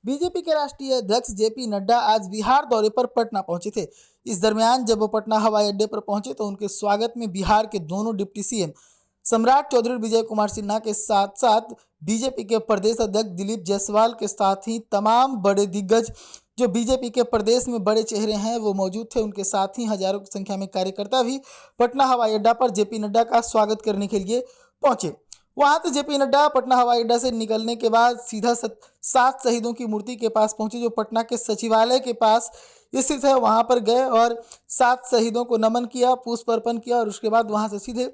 BJP के राष्ट्रीय अध्यक्ष जेपी नड्डा आज बिहार दौरे पर पटना पहुंचे थे। इस दरमियान जब वो पटना हवाई अड्डे पर पहुंचे तो उनके स्वागत में बिहार के दोनों डिप्टी सीएम सम्राट चौधरी विजय कुमार सिन्हा के साथ साथ बीजेपी के प्रदेश अध्यक्ष दिलीप जायसवाल के साथ ही तमाम बड़े दिग्गज जो बीजेपी के प्रदेश में बड़े चेहरे हैं वो मौजूद थे। उनके साथ ही हजारों की संख्या में कार्यकर्ता भी पटना हवाई अड्डा पर जेपी नड्डा का स्वागत करने के लिए पहुंचे। वहां से जेपी नड्डा पटना हवाई अड्डा से निकलने के बाद सीधा 7 शहीदों की मूर्ति के पास पहुंचे जो पटना के सचिवालय के पास स्थित है। वहां पर गए और 7 शहीदों को नमन किया, पुष्प अर्पण किया और उसके बाद वहां से सीधे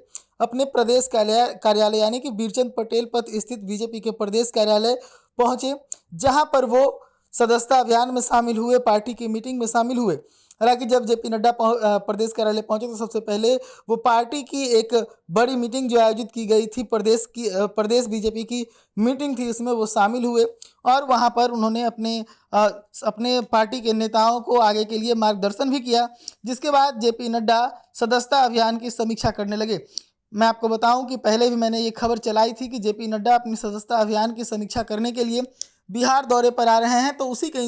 अपने प्रदेश कार्यालय यानी कि बीरचंद पटेल पथ स्थित बीजेपी के प्रदेश कार्यालय पहुंचे, जहां पर वो सदस्यता अभियान में शामिल हुए, पार्टी की मीटिंग में शामिल हुए। हालांकि जब जेपी नड्डा प्रदेश कार्यालय पहुंचे तो सबसे पहले वो पार्टी की एक बड़ी मीटिंग जो आयोजित की गई थी, प्रदेश बीजेपी की मीटिंग थी, उसमें वो शामिल हुए और वहां पर उन्होंने अपने पार्टी के नेताओं को आगे के लिए मार्गदर्शन भी किया। जिसके बाद जेपी नड्डा सदस्यता अभियान की समीक्षा करने लगे। मैं आपको बताऊं कि पहले भी मैंने ये खबर चलाई थी कि जेपी नड्डा अपनी सदस्यता अभियान की समीक्षा करने के लिए बिहार दौरे पर आ रहे हैं। तो उसी के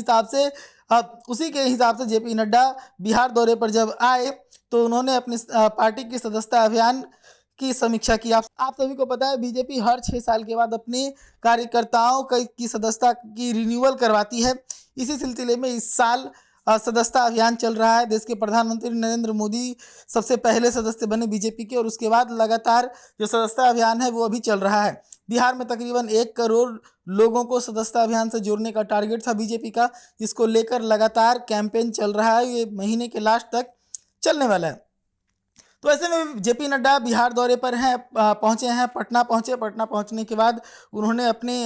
हिसाब से जेपी नड्डा बिहार दौरे पर जब आए तो उन्होंने अपनी पार्टी की सदस्यता अभियान की समीक्षा की। आप सभी को पता है बीजेपी हर 6 साल के बाद अपने कार्यकर्ताओं की सदस्यता की रिन्यूअल करवाती है। इसी सिलसिले में इस साल सदस्यता अभियान चल रहा है। देश के प्रधानमंत्री नरेंद्र मोदी सबसे पहले सदस्य बने बीजेपी के और उसके बाद लगातार जो सदस्यता अभियान है वो अभी चल रहा है। बिहार में तकरीबन 1 करोड़ लोगों को सदस्यता अभियान से जोड़ने का टारगेट था बीजेपी का, जिसको लेकर लगातार कैंपेन चल रहा है। ये महीने के लास्ट तक चलने वाला है। तो ऐसे में जेपी नड्डा बिहार दौरे पर हैं, पहुंचे हैं, पटना पहुंचे। पटना पहुंचने के बाद उन्होंने अपने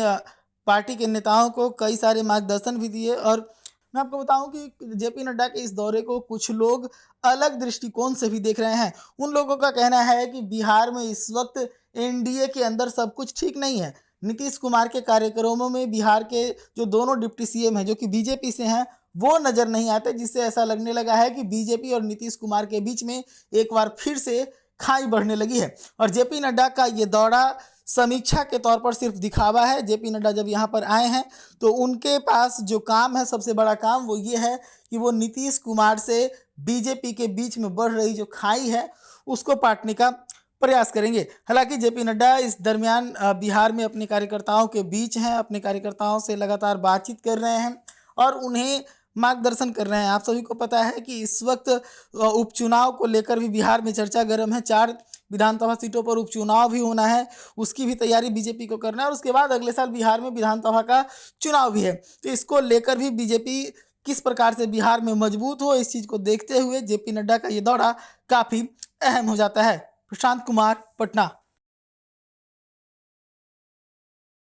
पार्टी के नेताओं को कई सारे मार्गदर्शन भी दिए। और मैं आपको बताऊं कि जेपी नड्डा के इस दौरे को कुछ लोग अलग दृष्टिकोण से भी देख रहे हैं। उन लोगों का कहना है कि बिहार में इस वक्त एनडीए के अंदर सब कुछ ठीक नहीं है। नीतीश कुमार के कार्यक्रमों में बिहार के जो दोनों डिप्टी सीएम हैं जो कि बीजेपी से हैं वो नज़र नहीं आते, जिससे ऐसा लगने लगा है कि बीजेपी और नीतीश कुमार के बीच में एक बार फिर से खाई बढ़ने लगी है। और जेपी नड्डा का ये दौरा समीक्षा के तौर पर सिर्फ दिखावा है। जेपी नड्डा जब यहाँ पर आए हैं तो उनके पास जो काम है, सबसे बड़ा काम वो ये है कि वो नीतीश कुमार से बीजेपी के बीच में बढ़ रही जो खाई है उसको पाटने का प्रयास करेंगे। हालांकि जेपी नड्डा इस दरमियान बिहार में अपने कार्यकर्ताओं के बीच हैं, अपने कार्यकर्ताओं से लगातार बातचीत कर रहे हैं और उन्हें मार्गदर्शन कर रहे हैं। आप सभी को पता है कि इस वक्त उपचुनाव को लेकर भी बिहार में चर्चा गर्म है। 4 विधानसभा सीटों पर उपचुनाव भी होना है, उसकी भी तैयारी बीजेपी को करना है और उसके बाद अगले साल बिहार में विधानसभा का चुनाव भी है। तो इसको लेकर भी बीजेपी किस प्रकार से बिहार में मजबूत हो, इस चीज़ को देखते हुए जेपी नड्डा का ये दौरा काफ़ी अहम हो जाता है। प्रशांत कुमार, पटना।